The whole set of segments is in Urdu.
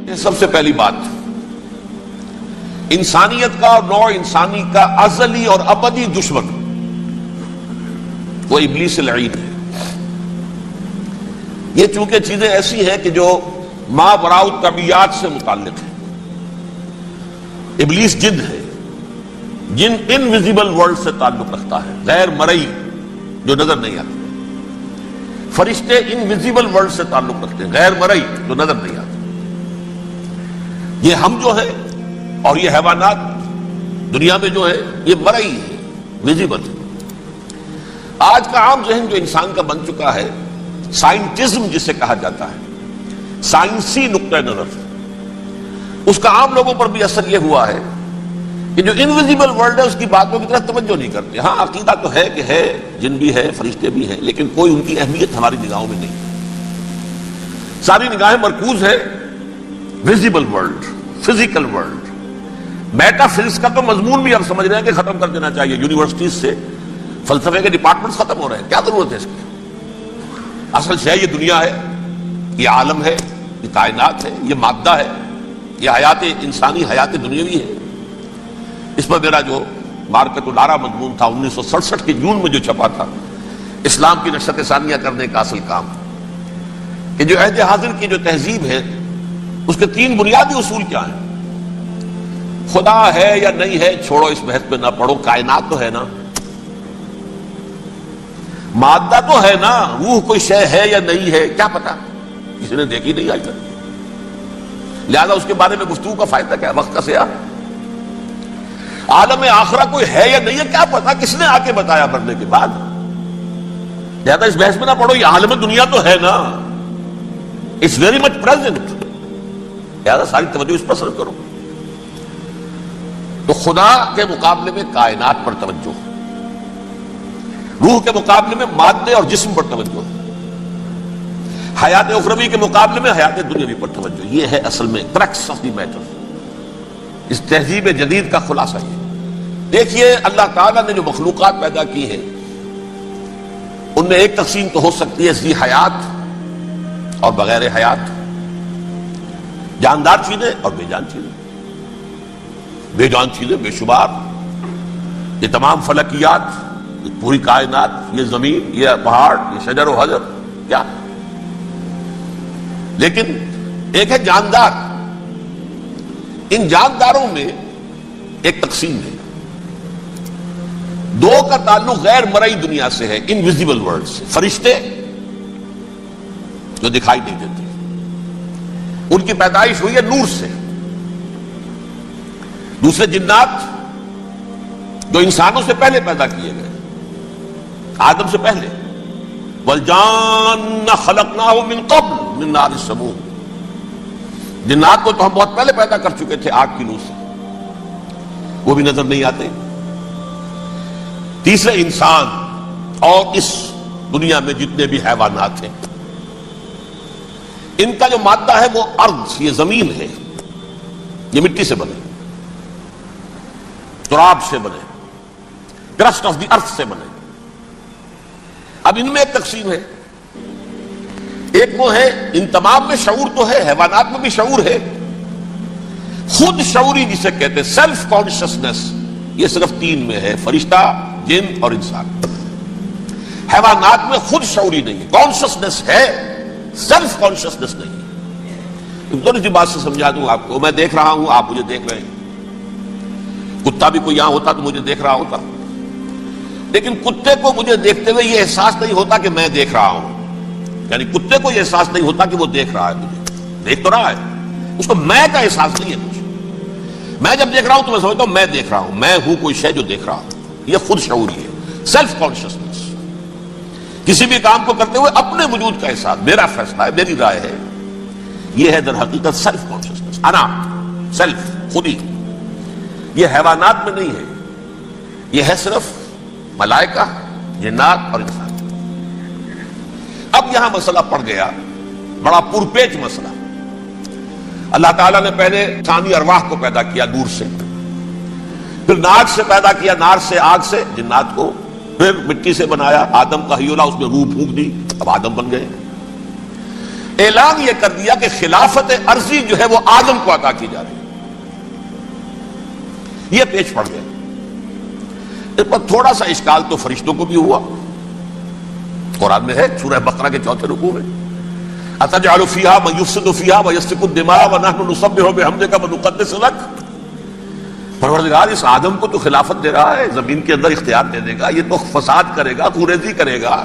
سب سے پہلی بات، انسانیت کا اور نوع انسانی کا ازلی اور ابدی دشمن وہ ابلیس لعین ہے۔ یہ چونکہ چیزیں ایسی ہیں کہ جو ماوراء الطبیعات سے متعلق ہیں۔ ابلیس جن ہے، جن انویزیبل ورلڈ سے تعلق رکھتا ہے، غیر مرئی جو نظر نہیں آتی۔ فرشتے انویزیبل ورلڈ سے تعلق رکھتے ہیں، غیر مرئی جو نظر نہیں آتی۔ یہ ہم جو ہے اور یہ حیوانات دنیا میں جو ہے یہ مرئی ہے، ویزیبل ہے۔ آج کا عام ذہن جو انسان کا بن چکا ہے، سائنٹزم جسے کہا جاتا ہے، سائنسی نقطہ نظر، اس کا عام لوگوں پر بھی اثر یہ ہوا ہے کہ جو انویزیبل ورلڈ ہے اس کی باتوں کی طرف توجہ نہیں کرتے۔ ہاں عقیدہ تو ہے کہ ہے، جن بھی ہے، فرشتے بھی ہیں، لیکن کوئی ان کی اہمیت ہماری نگاہوں میں نہیں۔ ساری نگاہیں مرکوز ہے visible world, physical world. Meta physics کا تو مضمون بھی ہم سمجھ رہے ہیں کہ ختم کر دینا چاہیے، یونیورسٹیز سے فلسفے کے ڈپارٹمنٹس ختم ہو رہے ہیں، کیا ضرورت ہے اس کی؟ اصل شے یہ دنیا ہے، یہ عالم ہے، یہ کائنات ہے، یہ مادہ ہے، یہ حیات انسانی، حیات دنیاوی ہے۔ اس پر میرا جو مارکت الارا مضمون تھا 1967 کے جون میں جو چھپا تھا، اسلام کی نشرت ثانیہ کرنے کا اصل کام، کہ جو عہد حاضر کی جو تہذیب ہے اس کے 3 بنیادی اصول کیا ہیں؟ خدا ہے یا نہیں ہے چھوڑو، اس بحث پہ نہ پڑھو، کائنات تو ہے نا، مادہ تو ہے نا، روح کوئی شے ہے یا نہیں ہے کیا پتا، کسی نے دیکھی نہیں آج تک، لہذا اس کے بارے میں گفتگو کا فائدہ کیا؟ وقت کا سیاح۔ عالم آخرہ کوئی ہے یا نہیں ہے کیا پتا، کس نے آ کے بتایا مرنے کے بعد؟ لہذا اس بحث میں نہ پڑھو، یہ عالم دنیا تو ہے نا، اٹس ویری مچ پریزنٹ، لہذا ساری توجہ اس پر صرف کرو۔ تو خدا کے مقابلے میں کائنات پر توجہ، روح کے مقابلے میں مادے اور جسم پر توجہ، حیات اخروی کے مقابلے میں حیات دنیاوی پر توجہ۔ یہ ہے اصل میں کریکس آف دی میٹر، اس تہذیب جدید کا خلاصہ یہ۔ دیکھیے اللہ تعالیٰ نے جو مخلوقات پیدا کی ہیں ان میں ایک تقسیم تو ہو سکتی ہے ذی حیات اور بغیر حیات، جاندار چیزیں اور بے جان چیزیں۔ بے جان چیزیں بے شمار، یہ تمام فلکیات، یہ پوری کائنات، یہ زمین، یہ پہاڑ، یہ شجر و حجر، کیا؟ لیکن ایک ہے جاندار۔ ان جانداروں میں ایک تقسیم ہے، 2 کا تعلق غیر مرئی دنیا سے ہے، انویزیبل ورلڈ سے۔ فرشتے جو دکھائی نہیں دیتے، ان کی پیدائش ہوئی ہے نور سے۔ دوسرے جنات جو انسانوں سے پہلے پیدا کیے گئے، آدم سے پہلے، وَالْجَانَّ خَلَقْنَاهُ مِن قَبْلُ مِن نَارِ السَّمُومِ، جنات کو تو ہم بہت پہلے پیدا کر چکے تھے آگ کی نور سے، وہ بھی نظر نہیں آتے۔ تیسرے انسان اور اس دنیا میں جتنے بھی حیوانات ہیں، ان کا جو مادہ ہے وہ ارض، یہ زمین ہے، یہ مٹی سے بنے، تراب سے بنے، کرسٹ آف دی ارتھ سے بنے۔ اب ان میں ایک تقسیم ہے، ایک وہ ہے، ان تمام میں شعور تو ہے، حیوانات میں بھی شعور ہے، خود شعوری جسے کہتے ہیں سیلف کانشسنس، یہ صرف 3 میں ہے، فرشتہ، جن اور انسان۔ حیوانات میں خود شعوری نہیں ہے، کانشسنس ہے، سیلف کانشسنس نہیں ہے۔ تھوڑی سی بات سے سمجھا دوں آپ کو، میں دیکھ رہا ہوں، آپ مجھے دیکھ رہے ہیں، کتا بھی کوئی یہاں ہوتا تو مجھے دیکھ رہا ہوتا، لیکن کتے کو مجھے دیکھتے ہوئے یہ احساس نہیں ہوتا کہ میں دیکھ رہا ہوں، یعنی کتے کو یہ احساس نہیں ہوتا کہ وہ دیکھ رہا ہے، مجھے دیکھ تو رہا ہے، اس کو میں کا احساس نہیں ہے کچھ۔ میں جب دیکھ رہا ہوں تو میں سمجھتا ہوں میں دیکھ رہا ہوں، میں ہوں کوئی شے جو دیکھ رہا ہوں، یہ خود شعوری ہے، سیلف کانشسنس۔ کسی بھی کام کو کرتے ہوئے اپنے وجود کا احساس، میرا فیصلہ ہے، میری رائے ہے، یہ ہے در حقیقت سیلف کانشسنس، انا، سیلف، خودی۔ یہ حیوانات میں نہیں ہے، یہ ہے صرف ملائکہ، جنات اور انسان۔ اب یہاں مسئلہ پڑ گیا، بڑا پرپیچ مسئلہ۔ اللہ تعالیٰ نے پہلے انسانی ارواح کو پیدا کیا نور سے، پھر ناک سے پیدا کیا، نار سے، آگ سے جنات کو، پھر مٹی سے بنایا، آدم کا حیولہ، اس میں روح پھونک دی، اب آدم بن گئے۔ اعلان یہ کر دیا کہ خلافت عرضی جو ہے وہ آدم کو عطا کی جا رہی ہے. یہ پیش پڑ گیا. اس پر تھوڑا سا اشکال تو فرشتوں کو بھی ہوا. قرآن میں ہے سورہ بقرہ کے 4 رکوع میں اتجعل فیہا من یفسد فیہا ویسفک الدماء ونحن نسبح بحمدک ونقدس لک. پروردگار اس آدم کو تو خلافت دے رہا ہے, زمین کے اندر اختیار دے دے گا, یہ تو فساد کرے گا, خوریزی کرے گا,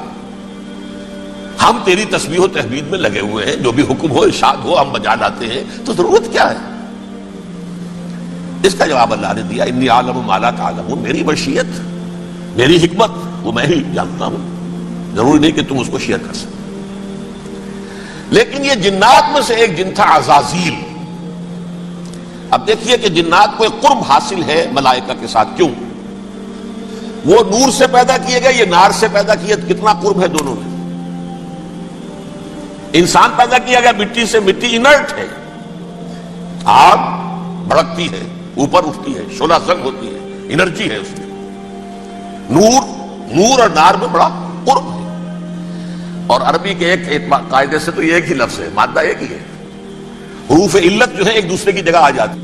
ہم تیری تسبیح و تحمید میں لگے ہوئے ہیں, جو بھی حکم ہو ارشاد ہو ہم بجا لاتے ہیں, تو ضرورت کیا ہے؟ اس کا جواب اللہ نے دیا انی اعلم ما لا تعلمون. میری مشیت, میری حکمت وہ میں ہی جانتا ہوں, ضروری نہیں کہ تم اس کو شیئر کر سکتے. لیکن یہ جنات میں سے ایک جن تھا عزازیل. اب دیکھیے کہ جنات کو ایک قرب حاصل ہے ملائکہ کے ساتھ. کیوں؟ وہ نور سے پیدا کیے گئے, یہ نار سے پیدا کیے, کتنا قرب ہے دونوں میں. انسان پیدا کیا گیا مٹی سے, مٹی انرٹ ہے, آگ بھڑکتی ہے, اوپر اٹھتی ہے, شعلہ زنگ ہوتی ہے, انرجی ہے اس میں. نور اور نار میں بڑا قرب ہے. اور عربی کے ایک قاعدے سے تو یہ ایک ہی لفظ ہے, مادہ ایک ہی ہے, حروف علت جو ہے ایک دوسرے کی جگہ آ جاتی.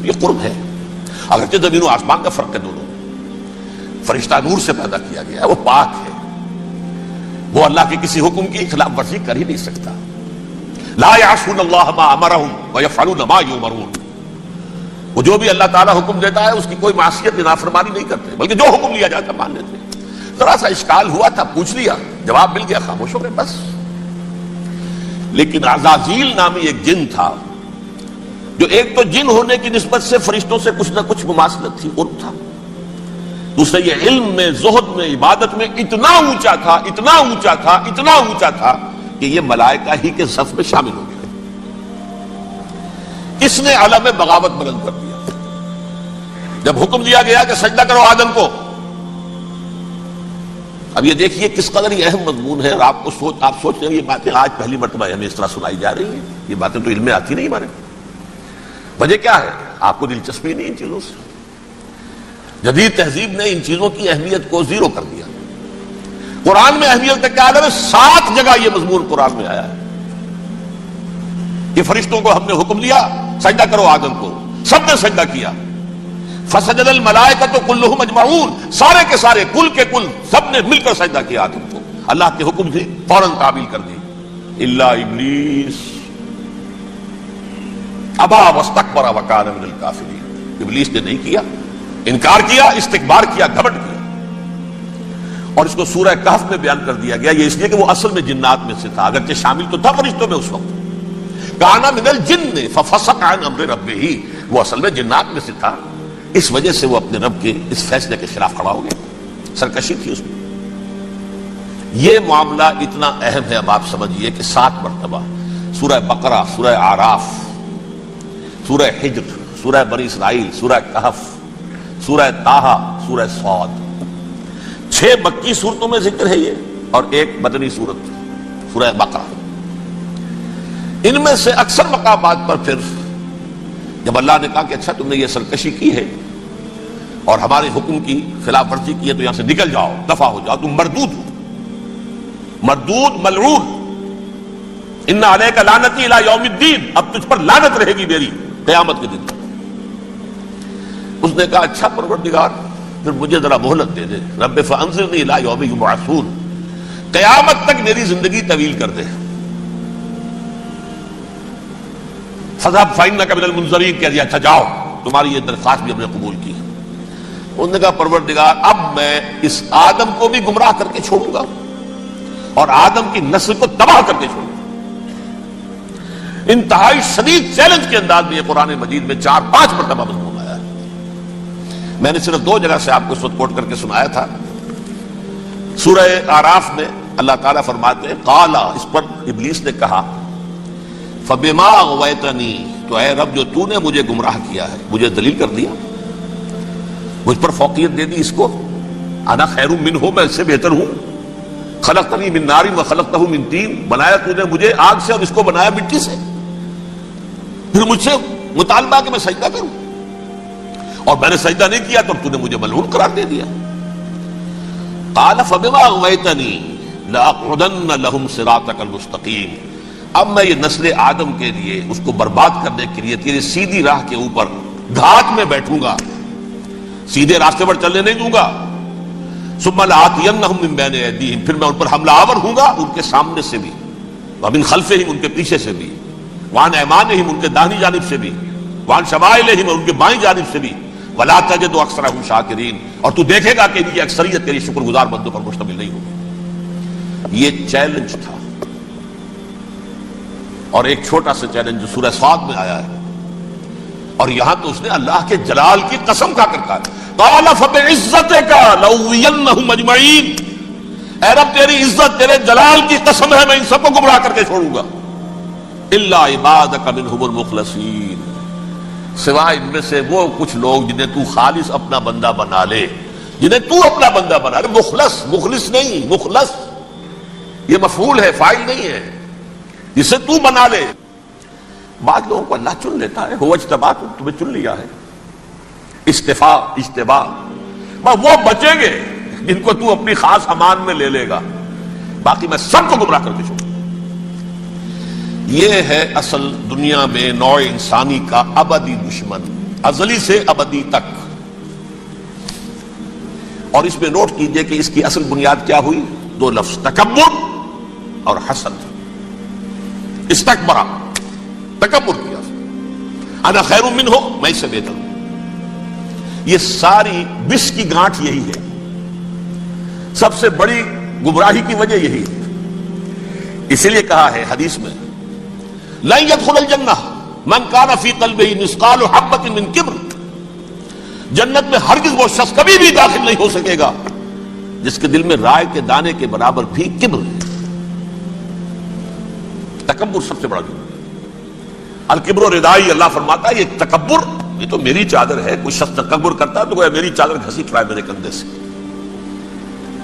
یہ قرب ہے, اگرچہ زمین و آسمان کا فرق ہے دونوں. فرشتہ نور سے پیدا کیا گیا ہے, وہ پاک ہے, وہ اللہ کے کسی حکم کی خلاف ورزی کر ہی نہیں سکتا. لا یعصون اللہ ما امرہم ویفعلون ما یؤمرون. وہ جو بھی اللہ تعالیٰ حکم دیتا ہے اس کی کوئی معصیت نافرمانی نہیں کرتے, بلکہ جو حکم لیا جاتا مان لیتے. ذرا سا اشکال ہوا تھا, پوچھ لیا, جواب مل گیا, خاموش ہو گئے بس. لیکن عزازیل نامی ایک جن تھا جو ایک تو جن ہونے کی نسبت سے فرشتوں سے کچھ نہ کچھ مماثلت تھی, قرب تھا. دوسرے یہ علم میں, زہد میں, عبادت میں اتنا اونچا تھا, اتنا اونچا تھا, اتنا اونچا تھا کہ یہ ملائکہ ہی کے صف میں شامل ہو گئے. اس نے علم بغاوت بلند کر دیا. جب حکم دیا گیا کہ سجدہ کرو آدم کو, اب یہ دیکھیے کس قدر یہ اہم مضمون ہے. آپ سوچ رہے ہیں یہ باتیں آج پہلی مرتبہ ہمیں اس طرح سنائی جا رہی ہیں. یہ باتیں تو علم میں آتی نہیں ہمارے. وجہ کیا ہے؟ آپ کو دلچسپی نہیں ان چیزوں سے. جدید تہذیب نے ان چیزوں کی اہمیت کو زیرو کر دیا. قرآن میں اہمیت کا کیا عالم ہے؟ 7 جگہ یہ مضمون قرآن میں آیا ہے کہ فرشتوں کو ہم نے حکم دیا سجدہ کرو آدم کو, سب نے سجدہ کیا. فسجد الملائکۃ کلھم اجمعون, سارے کے سارے, کل کے کل, سب نے مل کر سجدہ کیا آدم کو. اللہ کے حکم سے فوراً تعمیل کر دی. الا ابلیس ابا واستکبر وکان من الکافرین. ابلیس نے نہیں کیا, انکار کیا, استکبار کیا, گھمنڈ کیا. اور اس کو سورہ کہف میں بیان کر دیا گیا. یہ اس لیے کہ وہ اصل میں جنات میں سے تھا, اگرچہ شامل تو تھا فرشتوں میں اس وقت. کان من الجن ففسق عن امر ربہ, وہ اصل میں جنات میں سے تھا, اس وجہ سے وہ اپنے رب کے اس فیصلے کے خلاف کھڑا ہو گیا. سرکشی تھی اس میں. یہ معاملہ اتنا اہم ہے, اب آپ سمجھیے کہ 7 مرتبہ سورہ بقرہ, سورہ اعراف, سورہ حجر, سورہ بنی اسرائیل, سورہ کہف, سورہ طٰہٰ, سورہ صاد, 6 مکی صورتوں میں ذکر ہے یہ, اور ایک مدنی صورت سورہ بقرہ. ان میں سے اکثر مقامات پر پھر جب اللہ نے کہا کہ اچھا تم نے یہ سرکشی کی ہے اور ہمارے حکم کی خلاف ورزی کی ہے تو یہاں سے نکل جاؤ, دفع ہو جاؤ, تم مردود ہو, مردود, ملعون. ان علیک لعنتی الی یوم الدین, اب تجھ پر لعنت رہے گی میری قیامت کے دن. اس نے کہا اچھا پروردگار پھر مجھے ذرا مہلت دے دے, رب فانظرنی الی یوم یبعثون, قیامت تک میری زندگی طویل کر دے. فذهب فإنك من المنظرین, کہہ دیا اچھا جاؤ, تمہاری یہ درخواست بھی ہم نے قبول کی. انہوں نے کہا پروردگار اب میں اس آدم کو بھی گمراہ کر کے چھوڑوں گا اور آدم کی نسل کو تباہ کر کے چھوڑوں گا. انتہائی شدید چیلنج کے انداز میں یہ قرآن مجید میں 4-5 مرتبہ مضمون آیا ہے. میں نے صرف 2 جگہ سے آپ کو اس وقت کوٹ کر کے سنایا تھا. سورہ اعراف میں اللہ تعالیٰ فرماتے ہیں قال, اس پر ابلیس نے کہا فبما اغویتنی, تو اے رب جو تو نے مجھے گمراہ کیا ہے, مجھے ذلیل کر دیا, مجھ پر فوقیت دے دی اس کو, انا خیر منہ, میں اس سے بہتر ہوں, خلقتنی من نار وخلقتہ من طین, بنایا تو نے مجھے آگ سے اور اس کو بنایا مٹی سے, پھر مجھ سے مطالبہ کہ میں سجدہ کروں, اور میں نے سجدہ نہیں کیا تو تو نے مجھے ملعون قرار دے دیا. قال فبما اغویتنی لاقعدن لهم صراطک المستقیم, اب میں یہ نسل آدم کے لیے اس کو برباد کرنے کے لیے تیری سیدھی راہ کے اوپر گھاٹ میں بیٹھوں گا، سیدھے راستے پر چلنے نہیں دوں گا۔ ثم لآتینہم من بین ایدیہم، پھر میں ان پر حملہ آور ہوں گا ان کے سامنے سے بھی، ومن خلفہم ان کے پیچھے سے بھی، وعن ایمانہم ان کے داہنی جانب سے بھی، وعن شمائلہم ان کے بائیں جانب سے بھی، ولا تجد اکثرہم شاکرین، اور تو دیکھے گا کہ ان کی اکثریت تیری شکر گزار بندوں پر مشتمل نہیں ہوگی۔ یہ چیلنج تھا، اور ایک چھوٹا سا چیلنج جو سورہ صاد میں آیا ہے، اور یہاں تو اس نے اللہ کے جلال کی قسم کھا کر کہا، قال فبعزتک لأغوینہم اجمعین، اے رب تیری عزت تیرے جلال کی قسم ہے میں ان سب کو گمراہ کر کے چھوڑوں گا، الا عبادک منہم المخلصین، سوائے ان میں سے وہ کچھ لوگ جنہیں تو خالص اپنا بندہ بنا لے، جنہیں تو اپنا بندہ بنا لے۔ مخلص، مخلص نہیں، مخلص یہ مفعول ہے، فاعل نہیں ہے، جسے تو بنا لے۔ بعض لوگوں کو اللہ چن لیتا ہے، ہو اجتباکم، تمہیں چن لیا ہے، استفاء اجتباء، وہ بچیں گے جن کو تو اپنی خاص امان میں لے لے گا، باقی میں سب کو گمراہ کر کے چھوڑوں۔ یہ ہے اصل دنیا میں نوع انسانی کا ابدی دشمن، ازلی سے ابدی تک۔ اور اس میں نوٹ کیجئے کہ اس کی اصل بنیاد کیا ہوئی؟ دو لفظ، تکبر اور حسد۔ استکبرا، تکبر کیا، انا خیر منہ، میں اس سے بہتر ہوں۔ یہ ساری بس کی گانٹھ یہی ہے، سب سے بڑی گمراہی کی وجہ یہی ہے۔ اسی لیے کہا ہے حدیث میں، لن يدخل الجنہ من کان فی قلبہ مثقال حبۃ من کبر، جنت میں ہرگز وہ شخص کبھی بھی داخل نہیں ہو سکے گا جس کے دل میں رائے کے دانے کے برابر بھی کبر ہے۔ تکبر سب سے بڑا جرم ہے۔ الکبر ردائی، اللہ فرماتا ہے یہ تکبر یہ تو میری چادر ہے۔ کوئی شخص تکبر کرتا ہے تو گویا میری چادر گھسیٹ رہا ہے میرے کندھے سے۔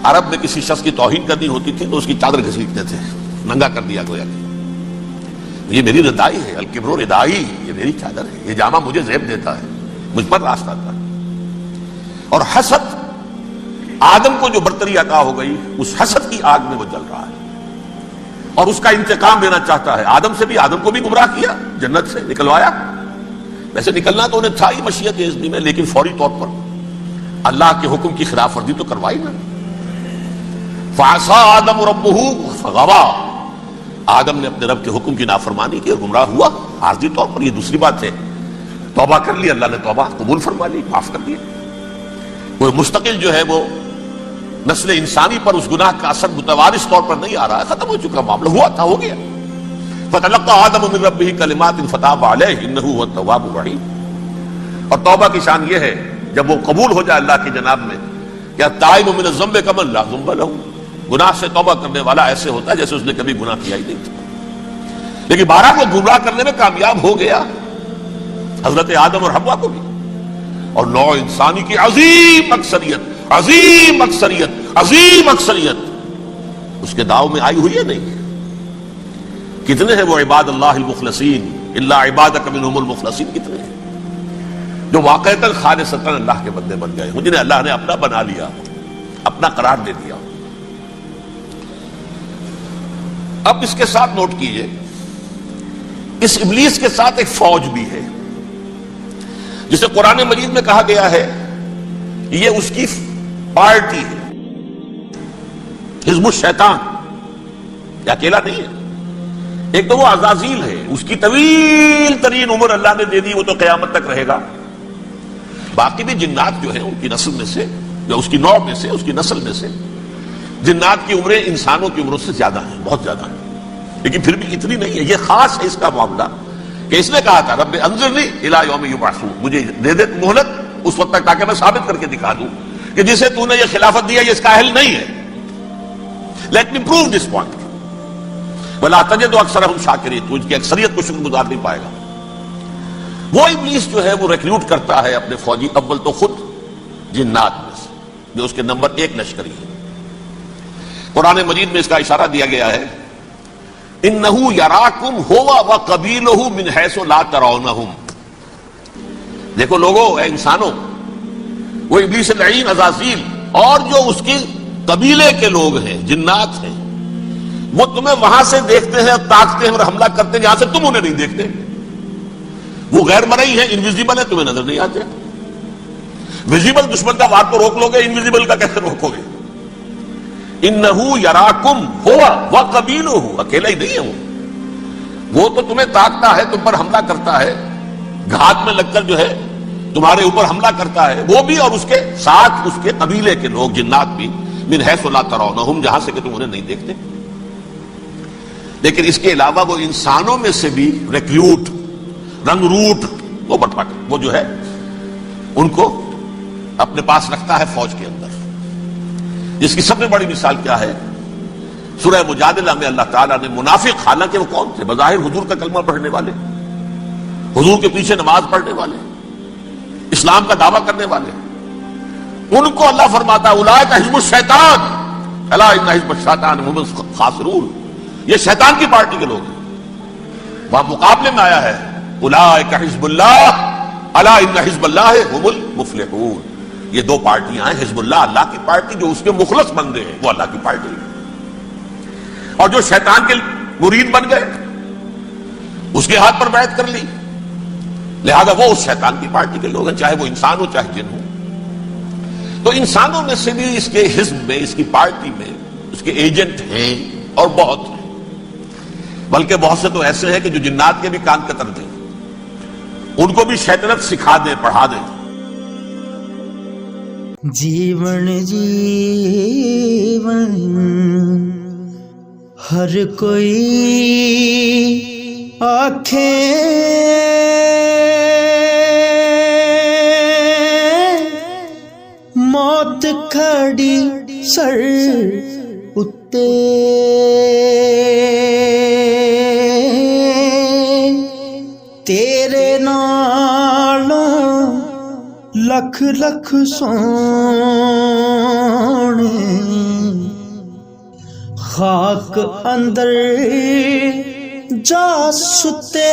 عرب میں کسی شخص کی توہین کرنی ہوتی تھی تو اس کی چادر گھسیٹتے تھے، ننگا کر دیا گویا کہ یہ میری ردائی ہے، الکبر ردائی، یہ میری چادر ہے، یہ جامہ مجھے زیب دیتا ہے، مجھ پر راستہ آتا ہے۔ اور حسد، آدم کو جو برتری عطا ہو گئی اس حسد کی آگ میں وہ جل رہا ہے اور اس کا انتقام لینا چاہتا ہے۔ آدم سے بھی، آدم کو بھی گمراہ کیا، جنت سے نکلوایا، ویسے نکلنا تو انہیں تھا ہی مشیت اذن میں، لیکن فوری طور پر اللہ کے حکم کی خلاف ورزی تو کروائی نا۔ فعصى آدم ربہ فغوى، آدم نے اپنے رب کے حکم کی نافرمانی کی اور گمراہ ہوا عارضی طور پر۔ یہ دوسری بات ہے، توبہ کر لی، اللہ نے توبہ قبول فرما لی، معاف کر دیا۔ وہ مستقل جو ہے وہ نسل انسانی پر اس گناہ کا اثر متوارث طور پر نہیں آ رہا ہے، ختم ہو چکا معاملہ، ہوا تھا ہو گیا۔ فتلقى آدم من ربہ کلمات فتاب علیہ انہ هو التواب الرحیم۔ اور توبہ کی شان یہ ہے جب وہ قبول ہو جائے اللہ کی جناب میں، کیا التائب من الذنب کمن لا ذنب لہ، گناہ سے توبہ کرنے والا ایسے ہوتا ہے جیسے اس نے کبھی گناہ کیا ہی نہیں تھا۔ لیکن بارہ کو گمراہ کرنے میں کامیاب ہو گیا، حضرت آدم اور حوا کو بھی، اور نوع انسانی کی عظیم اکثریت، عظیم اکثریت، عظیم اکثریت اس کے داؤ میں آئی ہوئی ہے نہیں۔ کتنے ہیں وہ عباد اللہ المخلصین، الا عبادک منہم المخلصین، کتنے ہیں جو واقعتاً خالصتاً اللہ کے بندے بن گئے ہوں، جنہیں اللہ نے اپنا بنا لیا، اپنا قرار دے دیا۔ اب اس کے ساتھ نوٹ کیجئے، اس ابلیس کے ساتھ ایک فوج بھی ہے جسے قرآن مجید میں کہا گیا ہے یہ اس کی پارٹی ہے، حزب الشیطان، یہ اکیلا نہیں ہے۔ ایک تو وہ عزازیل ہے، اس کی طویل ترین عمر اللہ نے دے دی، وہ تو قیامت تک رہے گا۔ باقی بھی جنات جو ہیں ان کی نسل میں سے، یا اس کی نوع میں سے، اس کی نسل میں سے، جنات کی عمریں انسانوں کی عمروں سے زیادہ ہیں، بہت زیادہ ہیں، لیکن پھر بھی اتنی نہیں ہے۔ یہ خاص ہے اس کا معاملہ کہ اس نے کہا تھا رب انظرنی الی یوم یبعثون، مجھے دے دے مہلت اس وقت تک تاکہ میں ثابت کر کے دکھا دوں کہ جسے تو نے یہ خلافت دیا یہ اس کا اہل نہیں ہے۔ Let me prove this point. ولا تجد اکثرہم شاکرین، تو ان کی اکثریت کو شکر گزار نہیں پائے گا۔ وہ ابلیس جو ہے وہ ریکروٹ کرتا ہے اپنے فوجی، اول تو خود جنات میں سے جو اس کے نمبر 1 لشکری ہے۔ قرآن مجید میں اس کا اشارہ دیا گیا ہے، انہو یراکم ہوا وقبیلہ من حیث لا ترونہم۔ دیکھو لوگوں، اے انسانوں، وہ ابلیس لعین عزازیل اور جو اس کے قبیلے کے لوگ ہیں، جنات ہیں، وہ تمہیں وہاں سے دیکھتے ہیں اور تاکتے ہیں اور حملہ کرتے ہیں جہاں سے تم انہیں نہیں دیکھتے. وہ غیر مرئی ہیں، انویزیبل ہے، تمہیں نظر نہیں آتے. ویزیبل دشمن کا وار تو روک لو گے، انویزیبل کا کیسے روکو گے؟ انہو یراکم ہوا وقبیلہ، اکیلا ہی نہیں ہے وہ تو تمہیں تاکتا ہے، تم پر حملہ کرتا ہے، گھات میں لگ کر جو ہے تمہارے اوپر حملہ کرتا ہے، وہ بھی اور اس کے ساتھ اس کے قبیلے کے لوگ جنات بھی، من حیث لا ترونہم، جہاں سے کہ تم انہیں نہیں دیکھتے. لیکن اس کے علاوہ وہ انسانوں میں سے بھی ریکریوٹ، رنگ روٹ، وہ بٹوا کر وہ جو ہے ان کو اپنے پاس رکھتا ہے فوج کے اندر. جس کی سب سے بڑی مثال کیا ہے؟ سورہ مجادلہ میں اللہ تعالیٰ نے منافق، حالانکہ وہ کون تھے؟ بظاہر حضور کا کلمہ پڑھنے والے، حضور کے پیچھے نماز پڑھنے والے، اسلام کا دعویٰ کرنے والے، ان کو اللہ فرماتا اولئک حزب الشیطان الا ان حزب الشیطان هم الخاسرون، یہ شیطان کی پارٹی کے لوگ ہیں. وہاں مقابلے میں آیا ہے اولئک حزب اللہ الا ان حزب اللہ هم المفلحون. یہ دو پارٹیاں ہیں، حزب اللہ اللہ کی پارٹی جو اس کے مخلص بندے ہیں، وہ اللہ کی پارٹی ہے، اور جو شیطان کے مرید بن گئے اس کے ہاتھ پر بیعت کر لی، لہذا وہ اس شیطان کی پارٹی کے لوگ ہیں، چاہے وہ انسان ہو چاہے جن ہو. تو انسانوں میں سے بھی اس کے حزب میں، اس کی پارٹی میں اس کے ایجنٹ ہیں اور بہت ہیں، بلکہ بہت سے تو ایسے ہیں کہ جو جنات کے بھی کان کتر دیں، ان کو بھی شیطنت سکھا دیں، پڑھا دیں. جیون جیون ہر کوئی آنکھیں موت کھڑی سر اتے تیرے نالوں لکھ لکھ سونے خاک اندر جا ستے